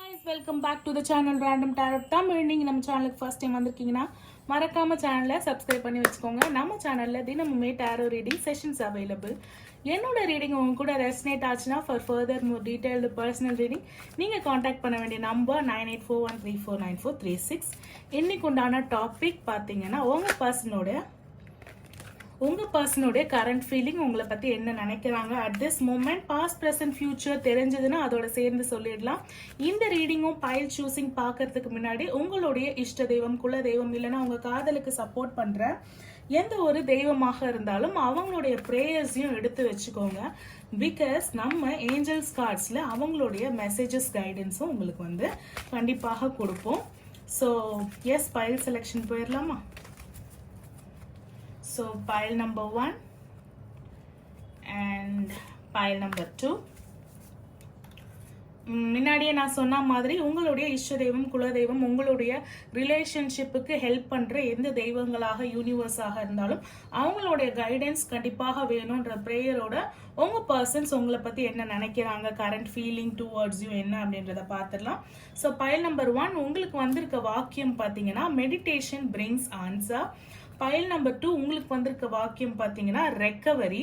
guys, welcome back to the channel Random Tarot Tamil. நீங்க நம்ம சேனலுக்கு ஃபர்ஸ்ட் டைம் வந்திருக்கீங்கன்னா மறக்காம சேனலை சப்ஸ்கிரைப் பண்ணி வச்சுக்கோங்க. நம்ம சேனல்ல தினமுமே டாரோ ரீடிங் செஷன்ஸ் அவைலபிள். என்னோட ரீடிங் உங்க கூட ரெசனேட் ஆச்சுன்னா for further more detailed personal reading நீங்க காண்டாக்ட் பண்ண வேண்டிய நம்பர் 9841349436. இன்னைக்கு உண்டான டாபிக் பாத்தீங்கன்னா உங்க பர்சனோட கரண்ட் ஃபீலிங், உங்களை பத்தி என்ன நினைக்கிறாங்க at this moment, past present future தெரிஞ்சதுன்னா அதோட சேர்ந்து சொல்லிடலாம். இந்த ரீடிங்கும் பைல் சூசிங் பார்க்கறதுக்கு முன்னாடி உங்களுடைய இஷ்ட தெய்வம், குல தெய்வம், இல்லைன்னா உங்க காதலுக்கு சப்போர்ட் பண்ற எந்த ஒரு தெய்வமாக இருந்தாலும் அவங்களுடைய ப்ரேயர்ஸையும் எடுத்து வச்சுக்கோங்க. பிகாஸ் நம்ம ஏஞ்சல்ஸ் கார்ட்ஸ்ல அவங்களுடைய மெசேஜஸ் கைடன்ஸும் உங்களுக்கு கண்டிப்பாக கொடுப்போம். ஸோ எஸ், பைல் செலெக்ஷன் போயிடலாமா? So pile number 1 and pile number 2. முன்னாடியே நான் சொன்ன மாதிரி உங்களுடைய இஷ்ட தெய்வம், குலதெய்வம், உங்களுடைய ரிலேஷன்ஷிப்புக்கு ஹெல்ப் பண்ற எந்த தெய்வங்களாக யூனிவர்ஸாக இருந்தாலும் அவங்களுடைய கைடன்ஸ் கண்டிப்பாக வேணும்ன்ற ப்ரேயரோட உங்க பர்சன்ஸ் உங்களை பத்தி என்ன நினைக்கிறாங்க, கரண்ட் ஃபீலிங் டுவர்ட்ஸ் யூ என்ன அப்படின்றத பார்த்துடலாம். ஸோ பைல் நம்பர் 1 உங்களுக்கு வந்திருக்க வாக்கியம் பார்த்தீங்கன்னா meditation brings answer. File number 2 உங்களுக்கு வந்திருக்க வாக்கியம் பார்த்தீங்கன்னா recovery.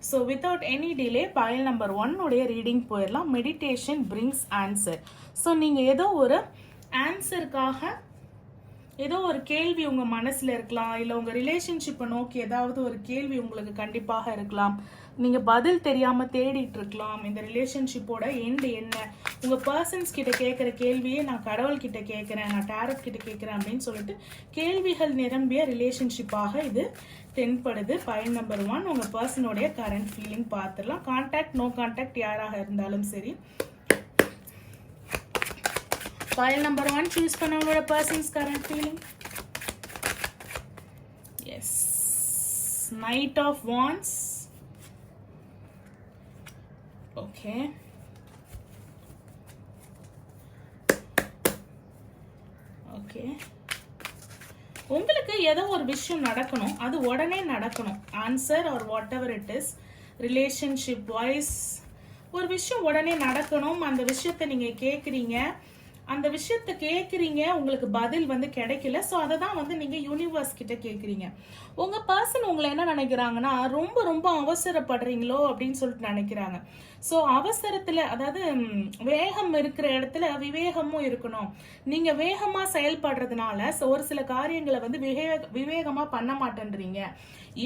So without any delay file number 1 உடைய ரீடிங் போயிடலாம். Meditation brings answer. ஸோ நீங்கள் ஏதோ ஒரு ஆன்சருக்காக ஏதோ ஒரு கேள்வி உங்க மனசுல இருக்கலாம், இல்லை உங்க ரிலேஷன்ஷிப்பை நோக்கி ஏதாவது ஒரு கேள்வி உங்களுக்கு கண்டிப்பாக இருக்கலாம். நீங்க பதில் தெரியாம தேடிட்டு இருக்கலாம். இந்த ரிலேஷன்ஷிப்போட எண்ட் என்ன, உங்க பர்சன்ஸ் கிட்ட கேட்கிற கேள்வியே நான் கடவுள் கிட்ட கேட்கிறேன், நான் டேரட் கிட்ட கேட்கிறேன் அப்படின்னு சொல்லிட்டு கேள்விகள் நிரம்பிய ரிலேஷன்ஷிப்பாக இது தென்படுது. பைல் நம்பர் 1 உங்க பர்சனோடைய கரண்ட் ஃபீலிங் பார்த்துடலாம். கான்டாக்ட், நோ கான்டாக்ட் யாராக இருந்தாலும் சரி. File number 1 choose பண்ணவங்களோட person's current feeling. Yes, Knight of Wands. Okay, உங்களுக்கு ஏதோ ஒரு விஷயம் நடக்கணும், அது உடனே நடக்கணும். Answer or whatever it is, relationship wise ஒரு விஷயம் உடனே நடக்கணும். அந்த விஷயத்தை நீங்க கேக்குறீங்க, அந்த விஷயத்த கேக்குறீங்க, உங்களுக்கு பதில் கிடைக்கல. ஸோ அதை தான் நீங்க யூனிவர்ஸ் கிட்ட கேக்குறீங்க. உங்க பர்சன் உங்களை என்ன நினைக்கிறாங்கன்னா, ரொம்ப ரொம்ப அவசரப்படுறீங்களோ அப்படின்னு சொல்லிட்டு நினைக்கிறாங்க. ஸோ அவசரத்துல, அதாவது வேகம் இருக்கிற இடத்துல விவேகமும் இருக்கணும். நீங்க வேகமா செயல்படுறதுனால ஒரு சில காரியங்களை விவேகமா பண்ண மாட்டேன்றீங்க.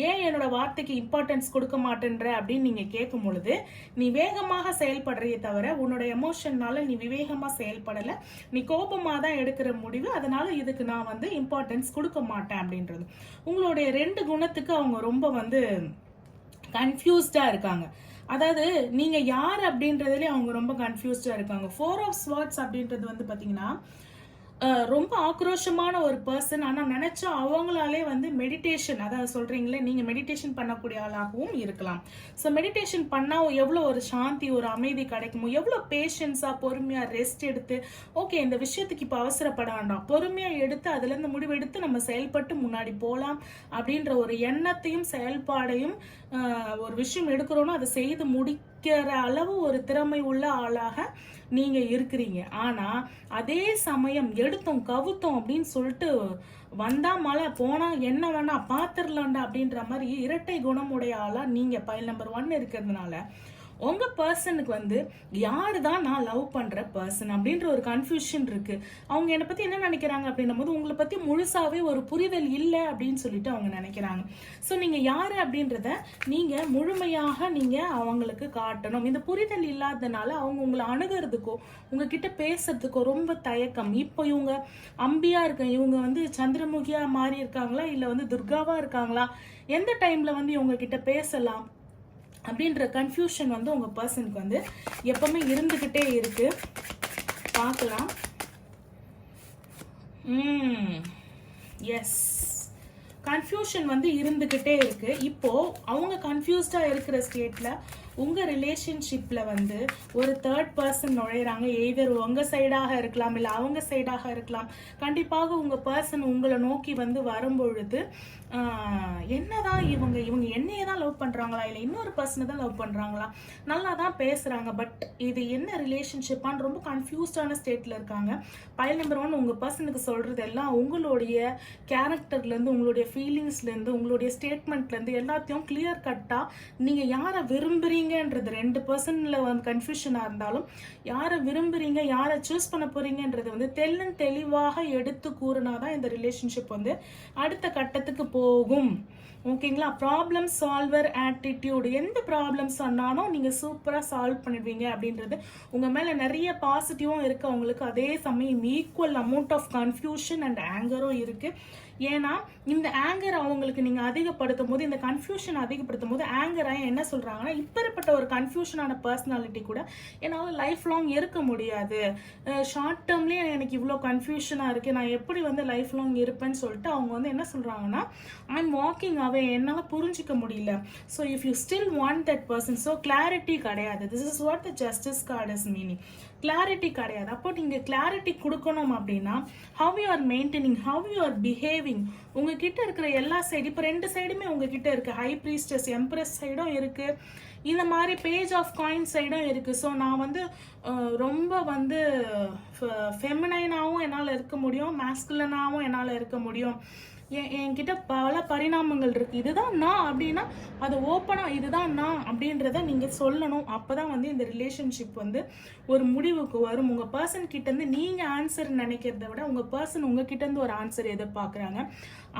ஏன் என்னோட வார்த்தைக்கு இம்பார்ட்டன்ஸ் கொடுக்க மாட்டேன்ற அப்படின்னு நீங்க கேட்கும் பொழுது, நீ வேகமாக செயல்படுறையே தவிர உன்னோட எமோஷன்னால நீ விவேகமா செயல்படல, நீ கோபமா தான் எடுக்கிற முடிவு, அதனால இதுக்கு நான் இம்பார்ட்டன்ஸ் கொடுக்க மாட்டேன் அப்படின்றது. உங்களுடைய 2 குணத்துக்கு அவங்க ரொம்ப கன்ஃபியூஸ்டா இருக்காங்க. அதாவது நீங்க யார் அப்படின்றதுல அவங்க ரொம்ப கன்ஃபியூஸ்டா இருக்காங்க. 4 of Swords அப்படின்றது பாத்தீங்கன்னா ரொம்ப ஆக்ரோஷமான ஒரு பர்சன். ஆனா நினைச்சா அவங்களாலே மெடிடேஷன், அதாவது சொல்றீங்களே நீங்க மெடிடேஷன் பண்ணக்கூடிய ஆளாகவும் இருக்கலாம். ஸோ மெடிடேஷன் பண்ணா எவ்வளவு ஒரு சாந்தி, ஒரு அமைதி கிடைக்குமோ, எவ்வளவு பேஷன்ஸா பொறுமையா ரெஸ்ட் எடுத்து, ஓகே இந்த விஷயத்துக்கு இப்ப அவசரப்பட வேண்டாம், பொறுமையா எடுத்து அதுல இருந்து முடிவெடுத்து நம்ம செயல்பட்டு முன்னாடி போலாம் அப்படின்ற ஒரு எண்ணத்தையும் செயல்பாடையும் ஒரு விஷயம் எடுக்கிறோன்னா அதை செய்து முடிக்கிற அளவு ஒரு திறமை உள்ள ஆளாக நீங்க இருக்கிறீங்க. ஆனா அதே சமயம் எடுத்தோம் கவுத்தோம் அப்படின்னு சொல்லிட்டு வந்தா மழை போனா என்ன வேணா பாத்துரலாண்டா அப்படின்ற மாதிரி இரட்டை குணமுடைய ஆளா நீங்க பைல் நம்பர் 1 இருக்கிறதுனால உங்க பர்சனுக்கு யாரு தான் நான் லவ் பண்ற பர்சன் அப்படின்ற ஒரு கன்ஃபியூஷன் இருக்கு. அவங்க என்னை பத்தி என்ன நினைக்கிறாங்க அப்படின்னும் போது உங்களை பத்தி முழுசாவே ஒரு புரிதல் இல்லை அப்படின்னு சொல்லிட்டு அவங்க நினைக்கிறாங்க. ஸோ நீங்க யாரு அப்படின்றத நீங்க முழுமையாக நீங்க அவங்களுக்கு காட்டணும். இந்த புரிதல் இல்லாததுனால அவங்க உங்களை அணுகிறதுக்கோ உங்ககிட்ட பேசுறதுக்கோ ரொம்ப தயக்கம். இப்போ இவங்க அம்பியா இருக்க, இவங்க சந்திரமுகியா மாறி இருக்காங்களா, இல்ல துர்காவா இருக்காங்களா, எந்த டைம்ல இவங்க கிட்ட பேசலாம் அப்படின்ற கன்ஃபியூஷன் உங்க பர்சனுக்கு எப்பவுமே இருந்துகிட்டே இருக்கு. பார்க்கலாம். எஸ், கன்ஃபியூஷன் இருந்துகிட்டே இருக்கு. இப்போ அவங்க கன்ஃபியூஸ்டா இருக்கிற ஸ்டேட்ல உங்க ரிலேஷன்ஷிப்ல வந்து ஒரு தேர்ட் பர்சன் நுழையிறாங்க. எய்தர் உங்க சைடாக இருக்கலாம், இல்ல அவங்க சைடாக இருக்கலாம். கண்டிப்பாக உங்க பர்சன் உங்களை நோக்கி வந்து வரும்பொழுது என்னதான் இவங்க என்னையே தான் லவ் பண்றாங்களா, இல்ல இன்னொரு பர்சனை தான் லவ் பண்றாங்களா, நல்லா தான் பேசுறாங்க, பட் இது என்ன ரிலேஷன்ஷிப்பான்னு ரொம்ப கன்ஃபியூஸ்டான ஸ்டேட்ல இருக்காங்க. பைல் நம்பர் 1 உங்க பர்சனுக்கு சொல்றது எல்லாம் உங்களுடைய கேரக்டர்ல இருந்து, உங்களுடைய ஃபீலிங்ஸ்ல இருந்து, உங்களுடைய ஸ்டேட்மெண்ட்ல இருந்து எல்லாத்தையும் கிளியர் கட்டா நீங்க யாரை விரும்புறீங்கன்றது 2% வந்து கன்ஃபியூஷனா இருந்தாலும் யாரை விரும்புறீங்க, யாரை சூஸ் பண்ண போறீங்கன்றது வந்து தெளிவாக எடுத்து கூறினாதான் இந்த ரிலேஷன்ஷிப் வந்து அடுத்த கட்டத்துக்கு போகும். ஓகேங்களா? Problem solver attitude. எந்த ப்ராப்ளம்ஸ் சொன்னாலும் நீங்க சூப்பரா சால்வ் பண்ணிடுவீங்க அப்படின்றது உங்க மேல நிறைய பாசிட்டிவும் இருக்கு. அவங்களுக்கு அதே சமயம் equal amount of confusion and ஆங்கரும் இருக்கு. ஏன்னா இந்த ஆங்கர் அவங்களுக்கு நீங்க அதிகப்படுத்தும் போது, இந்த கன்ஃபியூஷன் அதிகப்படுத்தும் போது ஆங்கர் ஆகி என்ன சொல்றாங்கன்னா, இப்பேற்பட்ட ஒரு கன்ஃபியூஷனான பர்சனாலிட்டி கூட என்னால லைஃப் லாங் இருக்க முடியாது, ஷார்ட் டேர்ம்லயே எனக்கு இவ்வளோ கன்ஃபியூஷனா இருக்கு, நான் எப்படி வந்து லைஃப் லாங் இருப்பேன்னு சொல்லிட்டு அவங்க வந்து என்ன சொல்றாங்கன்னா, ஐ எம் வாக்கிங் அவே, என்னால புரிஞ்சிக்க முடியல. So if you still want that person, so clarity கிடையாது. This is what the justice card is meaning. Clarity கிடையாது. அப்போ நீங்க கிளாரிட்டி கொடுக்கணும் அப்படின்னா how you are maintaining, how you are behaving, உங்ககிட்ட இருக்கிற எல்லா சைடு, இப்போ 2 சைடுமே உங்ககிட்ட இருக்கு. ஹை ப்ரீஸ்டஸ் எம்ப்ரஸ் சைடும் இருக்கு, இந்த மாதிரி பேஜ் ஆஃப் காயின் சைடும் இருக்கு. ஸோ நான் வந்து ரொம்ப வந்து ஃபெமினைனாகவும் என்னால் இருக்க முடியும், மேஸ்குலனாகவும் என்னால் இருக்க முடியும். என்கிட்ட பல பரிணாமங்கள் இருக்கு. இதுதான் நான் அப்படின்னா அது ஓப்பனா இதுதான் நான் அப்படின்றத நீங்க சொல்லணும். அப்பதான் வந்து இந்த ரிலேஷன்ஷிப் வந்து ஒரு முடிவுக்கு வரும். உங்க பர்சன் கிட்ட இருந்து நீங்க ஆன்சர் நினைக்கிறத விட உங்க பர்சன் உங்ககிட்ட இருந்து ஒரு ஆன்சர் எதிர்பார்க்கறாங்க.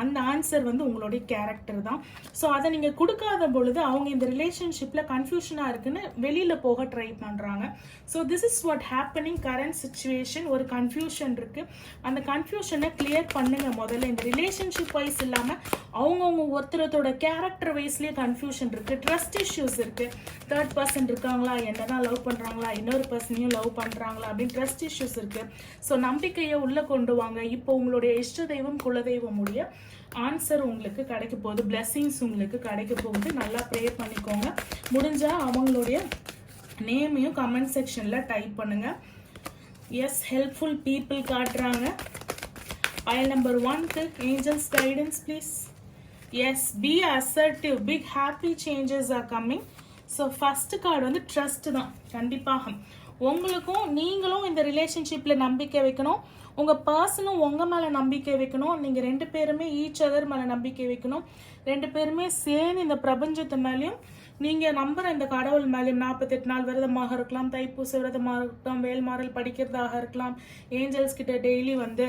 அந்த ஆன்சர் வந்து உங்களுடைய கேரக்டர் தான். ஸோ அதை நீங்க கொடுக்காத பொழுது அவங்க இந்த ரிலேஷன்ஷிப்ல கன்ஃபியூஷனா இருக்குன்னு வெளியில போக ட்ரை பண்றாங்க. So this is what happening current situation. ஒரு கன்ஃபியூஷன் இருக்கு, அந்த கன்ஃபியூஷனை கிளியர் பண்ணுங்க முதல்ல. இந்த ரிலேஷன்ஷிப் வைஸ் இல்லாம அவங்கவுங்க ஒருத்தரோட கேரக்டர் வைஸ்லயே கன்ஃபியூஷன் இருக்கு, ட்ரஸ்ட் இஷ்யூஸ் இருக்கு. தேர்ட் பர்சன் இருக்காங்களா, என்னதான் லவ் பண்றாங்களா, இன்னொரு பர்சனையும் லவ் பண்றாங்களா அப்படின்னு ட்ரஸ்ட் இஷ்யூஸ் இருக்கு. ஸோ நம்பிக்கையை உள்ள கொண்டு வாங்க. இப்போ உங்களுடைய இஷ்ட தெய்வம் குலதெய்வம் உடைய ஆன்சர் உங்களுக்கு கிடைக்க போகுது, பிளெஸிங்ஸ் உங்களுக்கு கிடைக்க போகுது. நல்லா ப்ரே பண்ணிக்கோங்க. முடிஞ்சா அவங்களுடைய நேமையும் கமெண்ட் செக்ஷன்ல டைப் பண்ணுங்க. எஸ், ஹெல்ப்ஃபுல் பீப்புள் காட்டுறாங்க. பைல் நம்பர் 1க்கு angels guidance please. Yes, be assertive, big happy changes are coming. So first card வந்து ட்ரஸ்ட் தான். கண்டிப்பாக உங்களுக்கும் நீங்களும் இந்த ரிலேஷன்ஷிப்ல நம்பிக்கை வைக்கணும், உங்க பர்சனும் உங்க மேல நம்பிக்கை வைக்கணும். நீங்க 2 பேருமே ஈச் அதர் மேல நம்பிக்கை வைக்கணும். 2 பேருமே சேர்ந்து இந்த பிரபஞ்சத்து மேலேயும் நீங்க நம்புற இந்த கடவுள் மேலேயும் 48 நாள் விரதமாக இருக்கலாம், தைப்பூச விரதமாக இருக்கலாம், வேல்மாறல் படிக்கிறதாக இருக்கலாம், ஏஞ்சல்ஸ் கிட்ட டெய்லி வந்து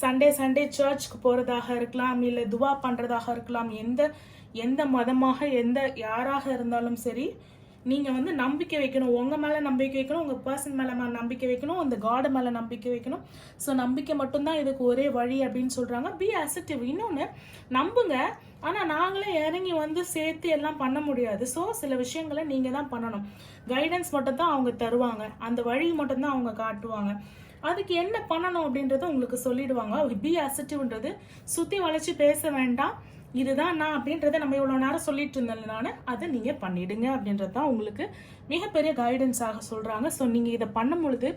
சண்டே சர்ச்சுக்கு போறதாக இருக்கலாம், இல்ல துவா பண்றதாக இருக்கலாம். எந்த மதமாக எந்த யாராக இருந்தாலும் சரி, நீங்க வந்து நம்பிக்கை வைக்கணும். உங்க மேல நம்பிக்கை வைக்கணும், உங்க பர்சன் மேல நம்பிக்கை வைக்கணும், அந்த காட் மேல நம்பிக்கை வைக்கணும். ஸோ நம்பிக்கை மட்டும்தான் இதுக்கு ஒரே வழி அப்படின்னு சொல்றாங்க. Be assertive. இன்னொன்னு நம்புங்க, ஆனா நாங்களே இறங்கி வந்து சேர்த்து எல்லாம் பண்ண முடியாது. ஸோ சில விஷயங்களை நீங்க தான் பண்ணணும். கைடன்ஸ் மட்டும் தான் அவங்க தருவாங்க, அந்த வழி மட்டும் தான் அவங்க காட்டுவாங்க. அதுக்கு என்ன பண்ணணும் அப்படின்றத உங்களுக்கு சொல்லிடுவாங்க. பி அசர்ட்டிவ்ன்றது சுத்தி வளைச்சு பேச வேண்டாம், இதுதான் நான் அப்படின்றத நம்ம இவ்வளவு நேரம் சொல்லிட்டு இருந்ததுனால அதை நீங்க பண்ணிடுங்க அப்படின்றதான் உங்களுக்கு மிகப்பெரிய கைடன்ஸாக சொல்றாங்க. ஸோ நீங்க இதை பண்ணும் பொழுது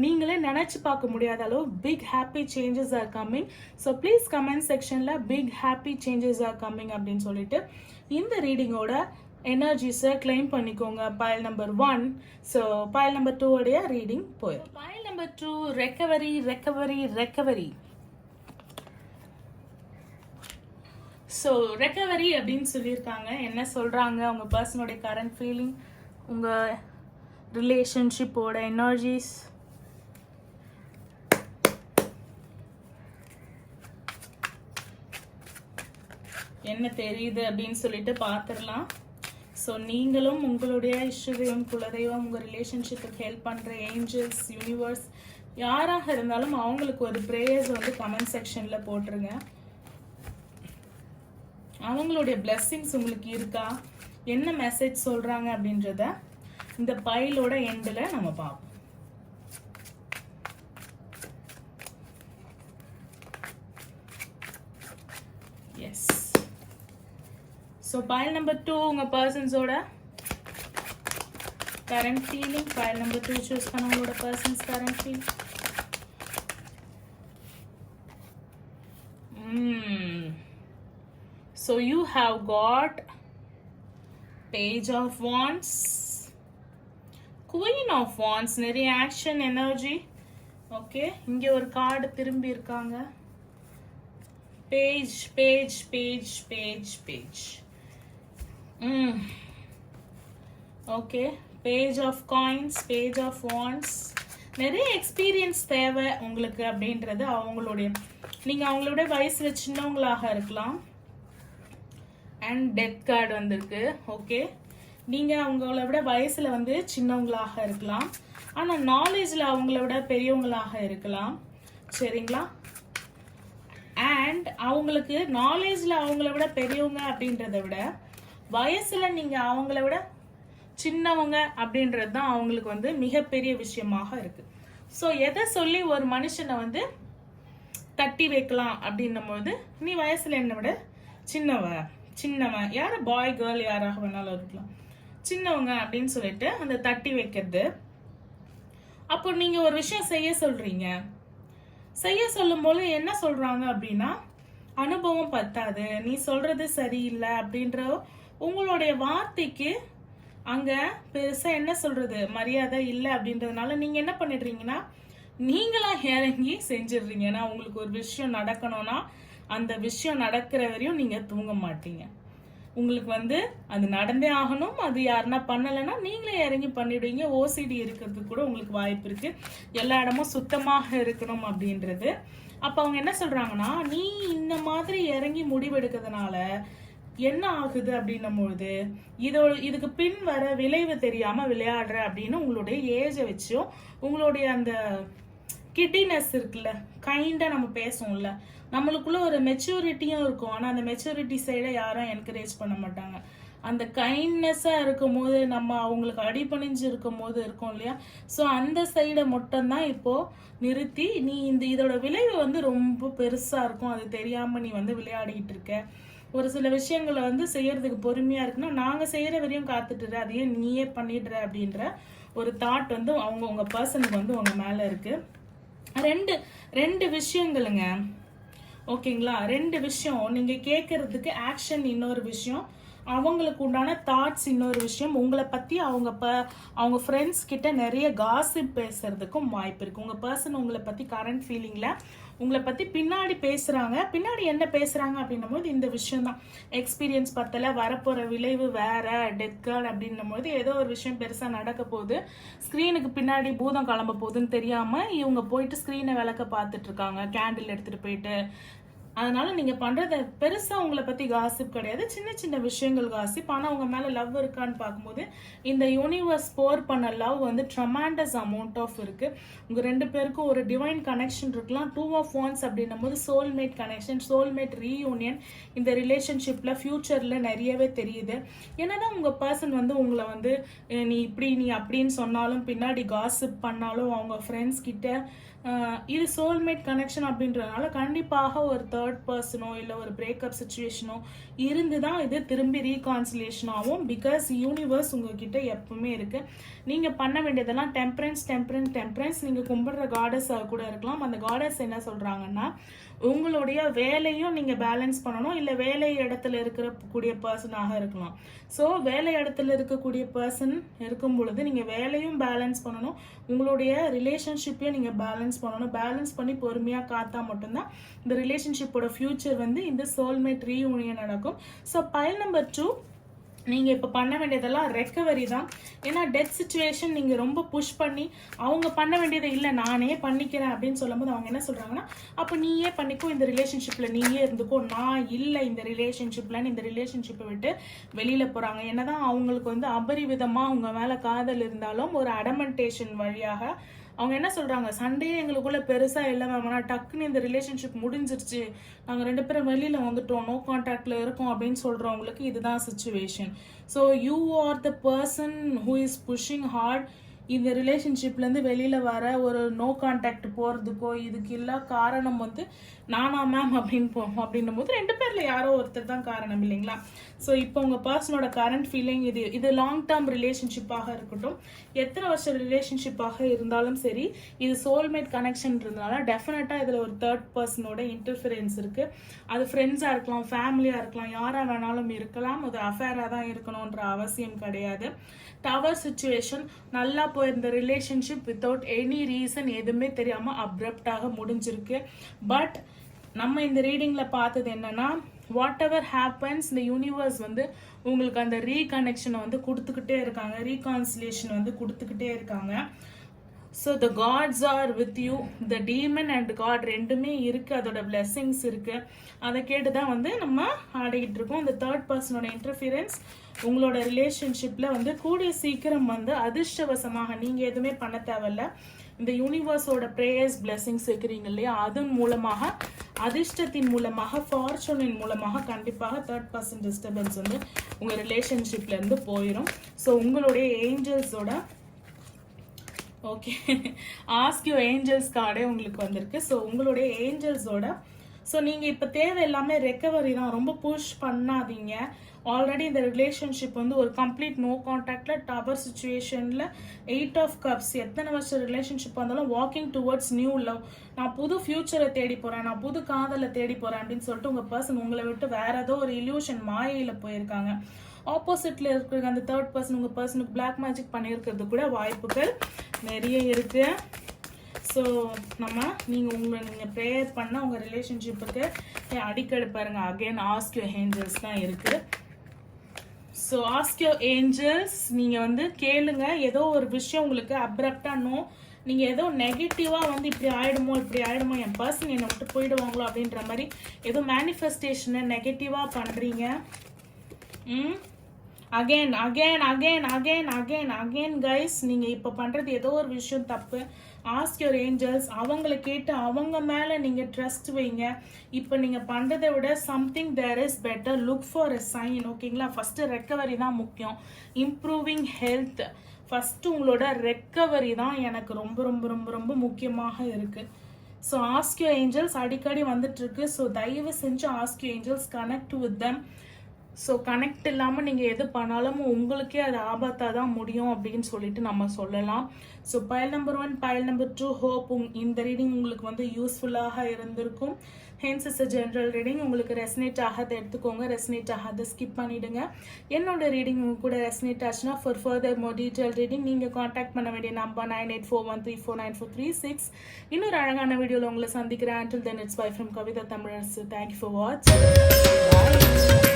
நீங்களே நினைச்சு பார்க்க முடியாத அளவு big happy changes are coming. So please comment செக்ஷன்ல big happy changes are coming அப்படின்னு சொல்லிட்டு இந்த ரீடிங்கோட எனர்ஜிஸை கிளைம் பண்ணிக்கோங்க. File number 1. So file number 2 உடைய ரீடிங் போயிடும். File number 2 recovery recovery recovery. So recovery அப்படின்னு சொல்லியிருக்காங்க. என்ன சொல்றாங்க, உங்க பர்சனோட கரண்ட் ஃபீலிங், உங்க ரிலேஷன்ஷிப்போட எனர்ஜிஸ். என்ன தெரியுது அப்படின்னு சொல்லிட்டு பார்த்துடலாம். ஸோ நீங்களும் உங்களுடைய இஷ்டதெய்வம் குலதெய்வம் உங்க ரிலேஷன்ஷிப்புக்கு ஹெல்ப் பண்ற ஏஞ்சல்ஸ் யூனிவர்ஸ் யாராக இருந்தாலும் அவங்களுக்கு ஒரு ப்ரேயர்ஸ் வந்து கமெண்ட் செக்ஷன்ல போட்டுருங்க. அவங்களுடைய பிளெஸிங்ஸ் உங்களுக்கு இருக்கா, என்ன மெசேஜ் சொல்றாங்க அப்படின்றத இந்த பைலோட எண்டில் நம்ம பார்ப்போம். எஸ், ஸோ பைல் நம்பர் 2 உங்க பர்சன்ஸோட current feeling. Pile number 2 choose பண்ணவங்களோட person's current feeling. So you have got Page of Wands, Queen of Wands, நிறைய action energy. ஓகே, இங்க ஒரு கார்டு திரும்பி இருக்காங்க. Page page page page page okay, page of coins, page of wands. நிறைய experience தேவை உங்களுக்கு அப்படின்றது அவங்களுடைய, நீங்க அவங்களோட வயசுல சின்னவங்களாக இருக்கலாம். அண்ட் டெத் கார்டு வந்திருக்கு. ஓகே, நீங்க அவங்கள விட வயசுல வந்து சின்னவங்களாக இருக்கலாம், ஆனா நாலேஜ்ல அவங்கள விட பெரியவங்களாக இருக்கலாம். சரிங்களா? அண்ட் அவங்களுக்கு நாலேஜ்ல அவங்கள விட பெரியவங்க அப்படின்றத விட வயசுல நீங்க அவங்கள விட சின்னவங்க அப்படின்றது தான் அவங்களுக்கு வந்து மிகப்பெரிய விஷயமாக இருக்கு. ஸோ எதை சொல்லி ஒரு மனுஷனை வந்து தட்டி வைக்கலாம் அப்படின்னும் போது, நீ வயசுல என்னை விட சின்னவன் யார, பாய் கேர்ள் யாராக வேணாலும் இருக்கலாம், சின்னவங்க அப்படின்னு சொல்லிட்டு அந்த தட்டி வைக்கிறது. அப்போ நீங்க ஒரு விஷயம் செய்ய சொல்றீங்க, செய்ய சொல்லும் போது என்ன சொல்றாங்க அப்படின்னா, அனுபவம் பத்தாது, நீ சொல்றது சரியில்லை அப்படின்ற உங்களுடைய வார்த்தைக்கு அங்க பெருசா என்ன சொல்றது மரியாதை இல்லை அப்படின்றதுனால நீங்க என்ன பண்ணிடுறீங்கன்னா, நீங்களா இறங்கி செஞ்சிடுறீங்க. ஏன்னா உங்களுக்கு ஒரு விஷயம் நடக்கணும்னா அந்த விஷயம் நடக்கிற வரையும் நீங்க தூங்க மாட்டீங்க. உங்களுக்கு வந்து அது நடந்தே ஆகணும், அது யாருன்னா பண்ணலைன்னா நீங்களே இறங்கி பண்ணிடுவீங்க. ஓசிடி இருக்கிறதுக்கு கூட உங்களுக்கு வாய்ப்பு இருக்கு, எல்லா இடமும் சுத்தமாக இருக்கணும் அப்படின்றது. அப்ப அவங்க என்ன சொல்றாங்கன்னா, நீ இந்த மாதிரி இறங்கி முடிவெடுக்கிறதுனால என்ன ஆகுது அப்படின்னும் பொழுது, இதுக்கு பின் வர விளைவு தெரியாம விளையாடுற அப்படின்னு உங்களுடைய ஏஜை வச்சும் உங்களுடைய அந்த கிட்டினஸ் இருக்குல்ல, கைண்டா நம்ம பேசுவோம்ல, நம்மளுக்குள்ள ஒரு மெச்சூரிட்டியும் இருக்கும். ஆனா அந்த மெச்சூரிட்டி சைடை யாரும் என்கரேஜ் பண்ண மாட்டாங்க. அந்த கைண்ட்னஸா இருக்கும் போது, நம்ம அவங்களுக்கு அடிபணிஞ்சு இருக்கும் போது இருக்கும் இல்லையா, ஸோ அந்த சைடை மட்டும்தான் இப்போ நிறுத்தி, நீ இதோட விளைவு வந்து ரொம்ப பெருசா இருக்கும், அது தெரியாம நீ வந்து விளையாடிட்டு இருக்க. ஒரு சில விஷயங்களை வந்து செய்யறதுக்கு பொறுமையா இருக்குன்னா, நாங்க செய்யற வரையும் காத்துட்டுற, அதையும் நீயே பண்ணிடுற அப்படின்ற ஒரு தாட் வந்து உங்க பர்சனுக்கு வந்து உங்க மேல இருக்கு. ரெண்டு விஷயங்களுங்க. ஓகேங்களா? ரெண்டு விஷயம். நீங்க கேட்கறதுக்கு ஆக்ஷன் இன்னொரு விஷயம், அவங்களுக்கு உண்டான தாட்ஸ் இன்னொரு விஷயம். உங்களை பத்தி அவங்க ஃப்ரெண்ட்ஸ் கிட்ட நிறைய காசிப் பேசுறதுக்கும் வாய்ப்பு இருக்கு. உங்க பர்சன் உங்களை பத்தி கரண்ட் ஃபீலிங்ல உங்களை பத்தி பின்னாடி பேசுறாங்க. பின்னாடி என்ன பேசுறாங்க அப்படின்னும் போது இந்த விஷயம் தான், எக்ஸ்பீரியன்ஸ் பத்தல, வரப்போற விளைவு வேற, டெத் கார்டு அப்படின்னும் போது ஏதோ ஒரு விஷயம் பெருசா நடக்க போகுது, ஸ்கிரீனுக்கு பின்னாடி பூதம் கிளம்ப போகுதுன்னு தெரியாம இவங்க போயிட்டு ஸ்கிரீனை விளக்க பார்த்துட்டு இருக்காங்க, கேண்டில் எடுத்துட்டு போயிட்டு. அதனால நீங்க பண்றது பெருசா உங்களை பத்தி காசிப் கிடையாது, சின்ன சின்ன விஷயங்கள் காசிப். ஆனா உங்க மேல லவ் இருக்கான்னு பார்க்கும்போது இந்த யூனிவர்ஸ் ஸ்போர் பண்ண லவ் வந்து ட்ரமாண்டஸ் அமௌண்ட் ஆஃப் இருக்கு. உங்க ரெண்டு பேருக்கும் ஒரு டிவைன் கனெக்ஷன் இருக்கலாம். 2 of Wands அப்படின்னும் போது சோல்மேட் கனெக்ஷன், சோல்மேட் ரீயூனியன் இந்த ரிலேஷன்ஷிப்ல ஃபியூச்சர்ல நிறையவே தெரியுது. என்னதான் உங்க பர்சன் வந்து உங்களை வந்து நீ இப்படி நீ அப்படின்னு சொன்னாலும், பின்னாடி காசிப் பண்ணாலும், அவங்க ஃப்ரெண்ட்ஸ் கிட்ட இது சோல்மேட் கனெக்ஷன் அப்படின்றதுனால கண்டிப்பாக ஒரு தேர்ட் பர்சனோ இல்லை ஒரு பிரேக்கப் சுச்சுவேஷனோ இருந்துதான் இது திரும்பி ரீகான்சிலேஷன் ஆகும். பிகாஸ் யூனிவர்ஸ் உங்ககிட்ட எப்பவுமே இருக்கு. நீங்க பண்ண வேண்டியதெல்லாம் டெம்பரன்ஸ். நீங்க கும்பிடுற காடஸ் கூட இருக்கலாம். அந்த காடஸ் என்ன சொல்றாங்கன்னா, உங்களுடைய வேலையும் நீங்க பேலன்ஸ் பண்ணணும், இல்ல வேலை இடத்துல இருக்கக்கூடிய பர்சனாக இருக்கலாம். ஸோ வேலை இடத்துல இருக்கக்கூடிய பர்சன் இருக்கும் பொழுது நீங்க வேலையும் பேலன்ஸ் பண்ணணும், உங்களுடைய ரிலேஷன்ஷிப்பையும் நீங்க பேலன்ஸ் பண்ணணும். பேலன்ஸ் பண்ணி பொறுமையா காத்தா மட்டும்தான் இந்த ரிலேஷன்ஷிப்போட ஃபியூச்சர் வந்து இந்த சோல்மேட் ரீயூனியன் நடக்கும். ஸோ பைல் நம்பர் 2, நீங்க இப்ப பண்ண வேண்டியதெல்லாம் ரெக்கவரி தான். ஏன்னா டெத் சிச்சுவேஷன் நீங்க ரொம்ப புஷ் பண்ணி அவங்க பண்ண வேண்டியதை இல்லை நானே பண்ணிக்கிறேன் அப்படின்னு சொல்லும் போது அவங்க என்ன சொல்றாங்கன்னா, அப்ப நீயே பண்ணிக்கோ, இந்த ரிலேஷன்ஷிப்ல நீயே இருந்துக்கோ, நான் இல்லை இந்த ரிலேஷன்ஷிப்பை விட்டு வெளியில போறாங்க. என்னதான் அவங்களுக்கு வந்து அபரிவிதமா உங்க மேல காதல் இருந்தாலும் ஒரு அடமெண்டேஷன் வழியாக அவங்க என்ன சொல்றாங்க, சண்டையே எங்களுக்குள்ள பெருசா இல்லை மேம், ஆனால் டக்குன்னு இந்த ரிலேஷன்ஷிப் முடிஞ்சிருச்சு, நாங்கள் 2 பேரும் வெளியில வந்துட்டோம், நோ கான்டாக்ட்ல இருக்கோம் அப்படின்னு சொல்றவங்களுக்கு இதுதான் situation. So you are the person who is pushing hard. இந்த ரிலேஷன்ஷிப்லேருந்து வெளியில் வர ஒரு நோ கான்டாக்ட் போகிறதுக்கோ இதுக்கு எல்லாம் காரணம் வந்து நானா மேம் அப்படின்னும் போது 2 பேரில் யாரோ ஒருத்தர் தான் காரணம் இல்லைங்களா? ஸோ இப்போ உங்கள் பர்சனோட கரண்ட் ஃபீலிங் இது லாங் டேர்ம் ரிலேஷன்ஷிப்பாக இருக்கட்டும், எத்தனை வருஷம் ரிலேஷன்ஷிப்பாக இருந்தாலும் சரி, இது சோல்மேட் கனெக்ஷன்றதுனால டெஃபினட்டாக இதில் ஒரு தேர்ட் பர்சனோட இன்டர்ஃபியரன்ஸ் இருக்குது. அது ஃப்ரெண்ட்ஸாக இருக்கலாம், ஃபேமிலியாக இருக்கலாம், யாராக வேணாலும் இருக்கலாம். அது அஃபேராக தான் இருக்கணுன்ற அவசியம் கிடையாது. டவர் சுச்சுவேஷன், நல்லா போயிருந்த ரிலேஷன்ஷிப் வித்தவுட் எனி ரீசன் எதுவுமே தெரியாமல் அப்ரப்டாக முடிஞ்சிருக்கு. பட் நம்ம இந்த ரீடிங்கில் பார்த்தது என்னன்னா, வாட் எவர் ஹேப்பன்ஸ் இந்த யூனிவர்ஸ் வந்து உங்களுக்கு அந்த ரீகனெக்ஷனை வந்து கொடுத்துக்கிட்டே இருக்காங்க, ரீகான்சிலேஷன் வந்து கொடுத்துக்கிட்டே இருக்காங்க. So the gods are with you, the demon and god ரெண்டுமே இருக்குது, அதோட பிளெஸ்ஸிங்ஸ் இருக்குது. அதை கேட்டு தான் வந்து நம்ம ஆடிக்கிட்டு இருக்கோம். இந்த தேர்ட் பர்சனோட இன்டர்ஃபியரன்ஸ் உங்களோட ரிலேஷன்ஷிப்பில் வந்து கூடிய சீக்கிரம் வந்து அதிர்ஷ்டவசமாக நீங்கள் எதுவுமே பண்ண தேவையில்ல, இந்த யூனிவர்ஸோட ப்ரேயர்ஸ் பிளெஸ்ஸிங்ஸ் இருக்கிறீங்க இல்லையா, அதன் மூலமாக அதிர்ஷ்டத்தின் மூலமாக ஃபார்ச்சூனின் மூலமாக கண்டிப்பாக தேர்ட் பர்சன் டிஸ்டர்பன்ஸ் வந்து உங்கள் ரிலேஷன்ஷிப்லேருந்து போயிடும். ஸோ உங்களுடைய ஏஞ்சல்ஸோட ஓகே ஆஸ்க் யூ ஏஞ்சல்ஸ் கார்டே உங்களுக்கு வந்திருக்கு. ஸோ உங்களுடைய ஏஞ்சல்ஸோட ஸோ நீங்கள் இப்போ தேவை எல்லாமே ரெக்கவரி தான், ரொம்ப புஷ் பண்ணாதீங்க. ஆல்ரெடி இந்த ரிலேஷன்ஷிப் வந்து ஒரு கம்ப்ளீட் நோ கான்டாக்ட்ல டவர் சுச்சுவேஷனில் 8 ஆஃப் கப்ஸ், எத்தனை வருஷம் ரிலேஷன்ஷிப் வந்தாலும் வாக்கிங் டுவர்ட்ஸ் நியூ லவ், நான் புது ஃபியூச்சரை தேடி போகிறேன், நான் புது காதலை தேடி போகிறேன் அப்படின்னு சொல்லிட்டு உங்கள் பர்சன் உங்களை விட்டு வேற ஏதோ ஒரு இல்யூஷன் மாயையில் போயிருக்காங்க. ஆப்போசிட்ல இருக்கிற அந்த தேர்ட் பர்சன் உங்கள் பர்சனுக்கு பிளாக் மேஜிக் பண்ணியிருக்கிறது கூட வாய்ப்புகள் நிறைய இருக்கு. ஸோ நீங்கள் ப்ரேயர் பண்ண உங்கள் ரிலேஷன்ஷிப்புக்கு அடிக்கடி பாருங்க, அகெயின் ஆஸ்க் யூ ஏஞ்சல்ஸ் தான் இருக்கு. ஸோ ஆஸ்க் யூ ஏஞ்சல்ஸ், நீங்கள் வந்து கேளுங்க. ஏதோ ஒரு விஷயம் உங்களுக்கு அப்ரப்டா நீங்கள் ஏதோ நெகட்டிவாக வந்து இப்படி ஆயிடுமோ என் பர்சன் என்னை விட்டு போயிடுவாங்களோ அப்படின்ற மாதிரி ஏதோ மேனிஃபெஸ்டேஷனை நெகட்டிவாக பண்ணுறீங்க. Again again again again again again guys, நீங்கள் இப்போ பண்ணுறது ஏதோ ஒரு விஷயம் தப்பு. ஆஸ்க் யுவர் ஏஞ்சல்ஸ், அவங்கள கேட்டு அவங்க மேலே நீங்கள் ட்ரஸ்ட் வைங்க. இப்போ நீங்கள் பண்ணுறதை விட something there is better, look for a sign. ஓகேங்களா? ஃபஸ்ட்டு ரெக்கவரி தான் முக்கியம். இம்ப்ரூவிங் ஹெல்த் ஃபஸ்ட்டு, உங்களோட ரெக்கவரி தான் எனக்கு ரொம்ப ரொம்ப ரொம்ப ரொம்ப முக்கியமாக இருக்குது. ஸோ ஆஸ்க் யுவர் ஏஞ்சல்ஸ் அடிக்கடி வந்துட்டுருக்கு. ஸோ தயவு செஞ்சு ask your angels, connect with them. So connect இல்லாமல் நீங்கள் எது பண்ணாலும் உங்களுக்கே அது ஆபத்தாக தான் முடியும் அப்படின்னு சொல்லிட்டு நம்ம சொல்லலாம். So file number 1, file number 2, hope இந்த ரீடிங் உங்களுக்கு வந்து யூஸ்ஃபுல்லாக இருந்திருக்கும். Hence is a general reading. உங்களுக்கு ரெசனேட் ஆகாத எடுத்துக்கோங்க, ரெசனேட் ஆகாத ஸ்கிப் பண்ணிவிடுங்க. என்னோட ரீடிங் கூட ரெசனேட் ஆச்சுன்னா for further more detail reading நீங்கள் காண்டாக்ட் பண்ண வேண்டிய நம்பர் 9841349436. இன்னொரு அழகான வீடியோவில் உங்களை சந்திக்கிறேன். Until then, it's bye from Kavitha Tamarasu. Thank you for watching. Bye.